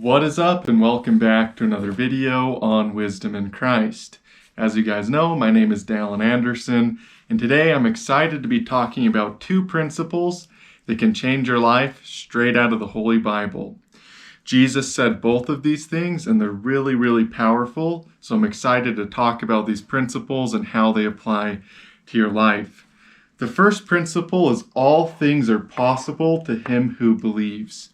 What is up, and welcome back to another video on Wisdom in Christ. As you guys know, my name is Dallin Anderson, and today I'm excited to be talking about two principles that can change your life straight out of the Holy Bible. Jesus said both of these things, and they're really, really powerful, so I'm excited to talk about these principles and how they apply to your life. The first principle is all things are possible to him who believes.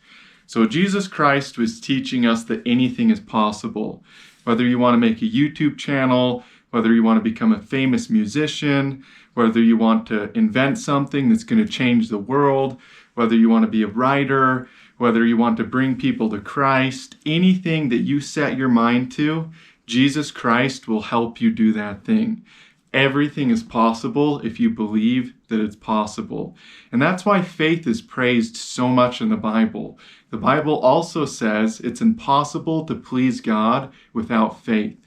So Jesus Christ was teaching us that anything is possible. Whether you want to make a YouTube channel, whether you want to become a famous musician, whether you want to invent something that's going to change the world, whether you want to be a writer, whether you want to bring people to Christ, anything that you set your mind to, Jesus Christ will help you do that thing. Everything is possible if you believe that it's possible. And that's why faith is praised so much in the Bible. The Bible also says it's impossible to please God without faith.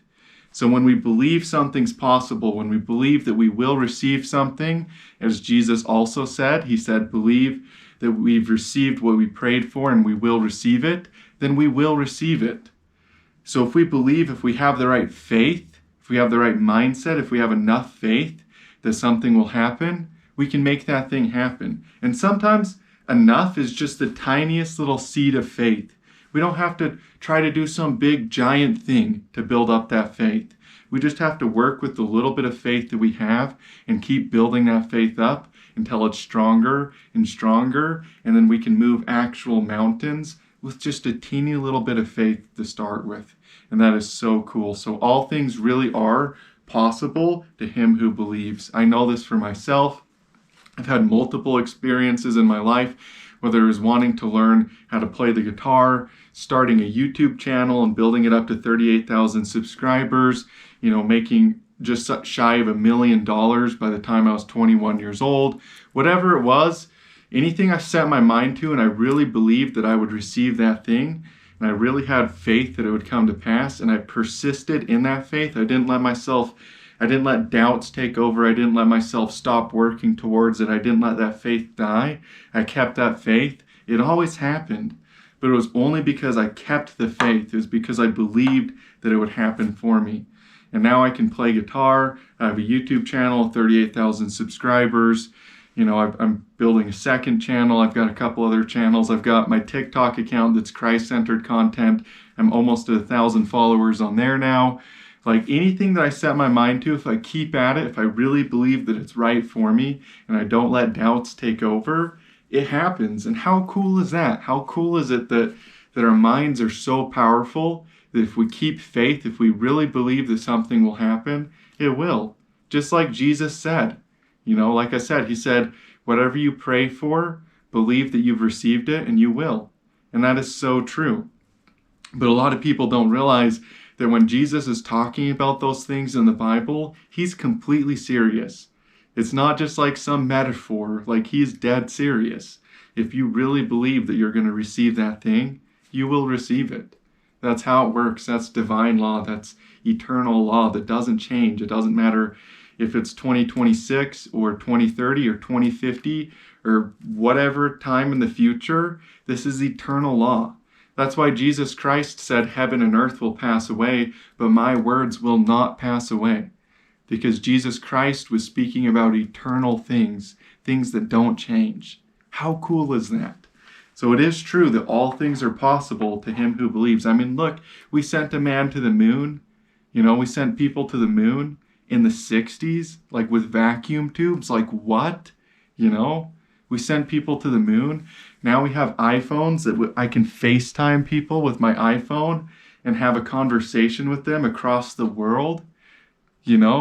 So when we believe something's possible, when we believe that we will receive something, as Jesus also said, he said, believe that we've received what we prayed for and we will receive it, then we will receive it. So if we believe, if we have the right faith, if we have the right mindset, if we have enough faith that something will happen, we can make that thing happen. And sometimes enough is just the tiniest little seed of faith. We don't have to try to do some big giant thing to build up that faith. We just have to work with the little bit of faith that we have and keep building that faith up until it's stronger and stronger, and then we can move actual mountains with just a teeny little bit of faith to start with. And that is so cool. So all things really are possible to him who believes. I know this for myself. I've had multiple experiences in my life, whether it was wanting to learn how to play the guitar, starting a YouTube channel and building it up to 38,000 subscribers, making just shy of $1 million by the time I was 21 years old. Whatever it was, anything I set my mind to and I really believed that I would receive that thing, and I really had faith that it would come to pass, and I persisted in that faith. I didn't let doubts take over. I didn't let myself stop working towards it. I didn't let that faith die. I kept that faith. It always happened, but it was only because I kept the faith. It was because I believed that it would happen for me. And now I can play guitar. I have a YouTube channel, 38,000 subscribers. I'm building a second channel. I've got a couple other channels. I've got my TikTok account that's Christ-centered content. I'm almost at 1,000 followers on there now. Like anything that I set my mind to, if I keep at it, if I really believe that it's right for me and I don't let doubts take over, it happens. And how cool is that? How cool is it that our minds are so powerful that if we keep faith, if we really believe that something will happen, it will. Just like Jesus said. Like I said, he said, whatever you pray for, believe that you've received it and you will. And that is so true. But a lot of people don't realize that when Jesus is talking about those things in the Bible, he's completely serious. It's not just like some metaphor, like he's dead serious. If you really believe that you're going to receive that thing, you will receive it. That's how it works. That's divine law. That's eternal law that doesn't change. It doesn't matter if it's 2026 or 2030 or 2050 or whatever time in the future. This is eternal law. That's why Jesus Christ said heaven and earth will pass away, but my words will not pass away. Because Jesus Christ was speaking about eternal things, things that don't change. How cool is that? So it is true that all things are possible to him who believes. I mean, look, we sent a man to the moon. We sent people to the moon in the 60s, like with vacuum tubes. Like what? We sent people to the moon. Now we have iPhones that I can FaceTime people with my iPhone and have a conversation with them across the world.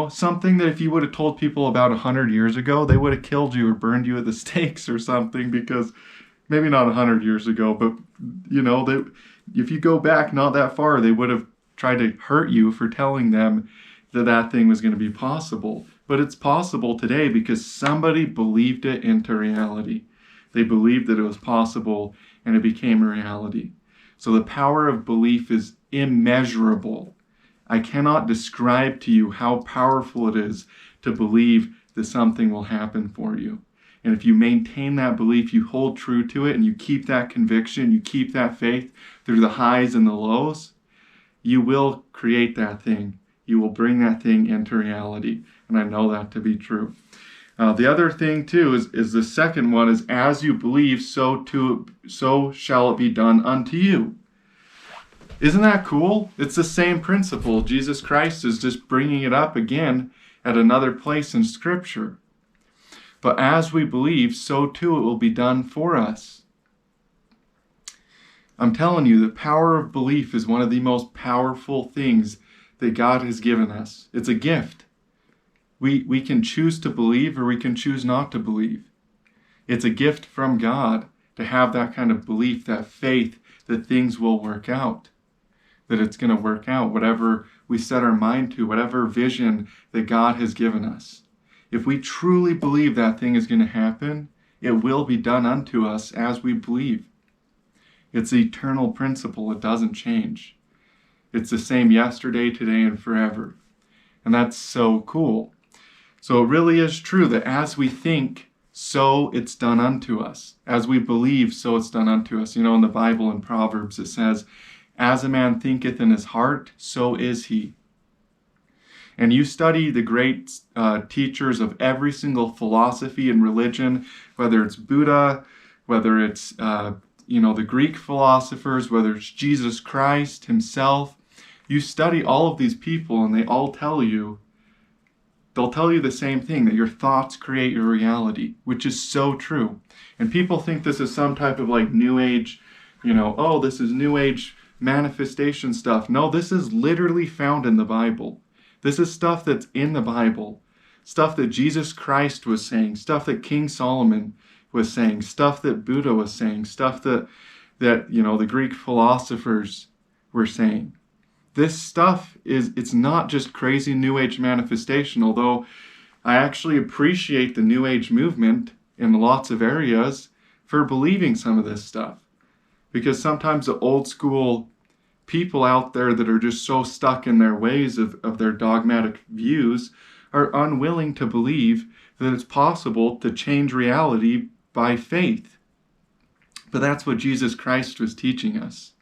Something that if you would have told people about 100 years ago, they would have killed you or burned you at the stakes or something, because maybe not 100 years ago, but if you go back not that far, they would have tried to hurt you for telling them that thing was going to be possible. But it's possible today because somebody believed it into reality. They believed that it was possible and it became a reality. So the power of belief is immeasurable. I cannot describe to you how powerful it is to believe that something will happen for you. And if you maintain that belief, you hold true to it, and you keep that conviction, you keep that faith through the highs and the lows, you will create that thing. You will bring that thing into reality. And I know that to be true. The other thing too is the second one is, as you believe, so shall it be done unto you. Isn't that cool? It's the same principle. Jesus Christ is just bringing it up again at another place in Scripture. But as we believe, so too it will be done for us. I'm telling you, the power of belief is one of the most powerful things that God has given us. It's a gift. We can choose to believe or we can choose not to believe. It's a gift from God to have that kind of belief, that faith that things will work out, that it's going to work out, whatever we set our mind to, whatever vision that God has given us. If we truly believe that thing is going to happen, it will be done unto us as we believe. It's the eternal principle. It doesn't change. It's the same yesterday, today, and forever. And that's so cool. So it really is true that as we think, so it's done unto us. As we believe, so it's done unto us. You know, in the Bible, in Proverbs, it says, as a man thinketh in his heart, so is he. And you study the great teachers of every single philosophy and religion, whether it's Buddha, whether it's the Greek philosophers, whether it's Jesus Christ himself. You study all of these people and they'll tell you the same thing, that your thoughts create your reality, which is so true. And people think this is some type of like New Age, this is New Age manifestation stuff. No, this is literally found in the Bible. This is stuff that's in the Bible, stuff that Jesus Christ was saying, stuff that King Solomon was saying, stuff that Buddha was saying, stuff that the Greek philosophers were saying. This stuff it's not just crazy New Age manifestation, although I actually appreciate the New Age movement in lots of areas for believing some of this stuff. Because sometimes the old school people out there that are just so stuck in their ways of their dogmatic views are unwilling to believe that it's possible to change reality by faith. But that's what Jesus Christ was teaching us.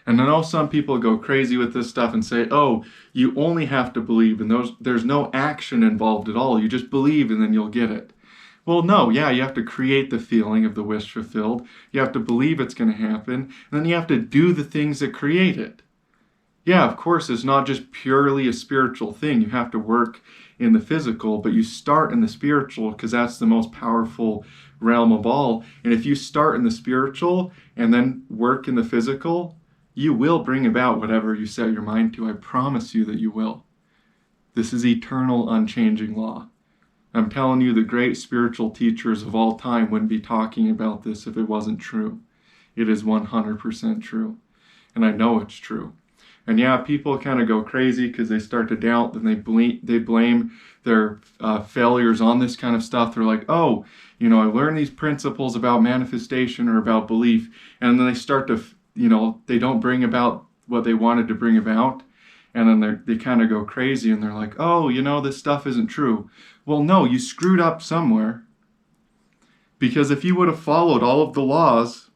And I know some people go crazy with this stuff and say, oh, you only have to believe and there's no action involved at all. You just believe and then you'll get it. Well, no, yeah, you have to create the feeling of the wish fulfilled. You have to believe it's going to happen. And then you have to do the things that create it. Yeah, of course, it's not just purely a spiritual thing. You have to work in the physical, but you start in the spiritual because that's the most powerful realm of all. And if you start in the spiritual and then work in the physical, you will bring about whatever you set your mind to. I promise you that you will. This is eternal, unchanging law. I'm telling you, the great spiritual teachers of all time wouldn't be talking about this if it wasn't true. It is 100% true. And I know it's true. And yeah, people kind of go crazy because they start to doubt, and they blame their failures on this kind of stuff. They're like, oh, I learned these principles about manifestation or about belief, and then they start to, they don't bring about what they wanted to bring about, and then they kind of go crazy, and they're like, oh, this stuff isn't true. Well, no, you screwed up somewhere. Because if you would have followed all of the laws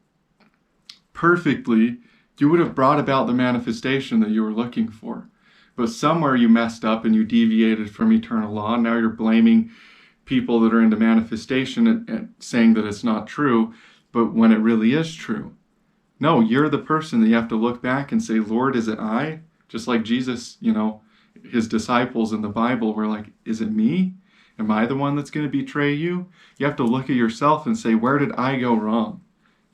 perfectly, you would have brought about the manifestation that you were looking for. But somewhere you messed up and you deviated from eternal law. And now you're blaming people that are into manifestation and saying that it's not true, but when it really is true. No, you're the person that you have to look back and say, Lord, is it I? Just like Jesus, his disciples in the Bible were like, is it me? Am I the one that's going to betray you? You have to look at yourself and say, where did I go wrong?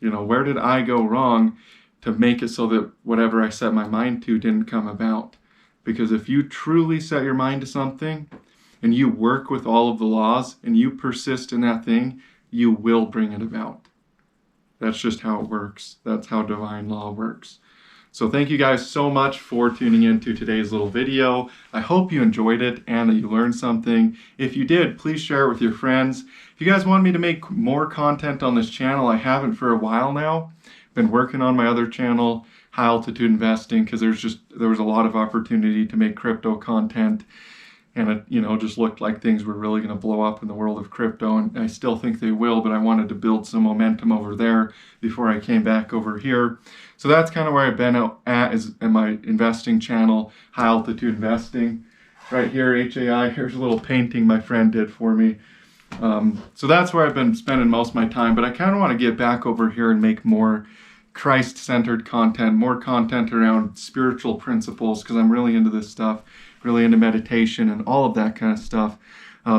Where did I go wrong to make it so that whatever I set my mind to didn't come about? Because if you truly set your mind to something and you work with all of the laws and you persist in that thing, you will bring it about. That's just how it works. That's how divine law works. So thank you guys so much for tuning into today's little video. I hope you enjoyed it and that you learned something. If you did, please share it with your friends. If you guys want me to make more content on this channel, I haven't for a while now. Been working on my other channel, High Altitude Investing, because there was a lot of opportunity to make crypto content. and it, just looked like things were really going to blow up in the world of crypto, and I still think they will, but I wanted to build some momentum over there before I came back over here. So that's kind of where I've been at is in my investing channel, High Altitude Investing. Right here, HAI, here's a little painting my friend did for me. So that's where I've been spending most of my time, but I kind of want to get back over here and make more Christ-centered content, more content around spiritual principles, because I'm really into this stuff, really into meditation and all of that kind of stuff.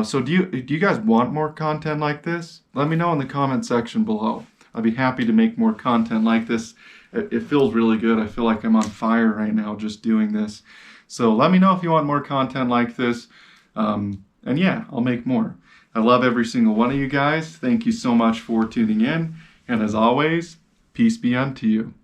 So do you guys want more content like this? Let me know in the comment section below. I'd be happy to make more content like this. It feels really good. I feel like I'm on fire right now just doing this. So let me know if you want more content like this. And yeah, I'll make more. I love every single one of you guys. Thank you so much for tuning in. And as always, peace be unto you.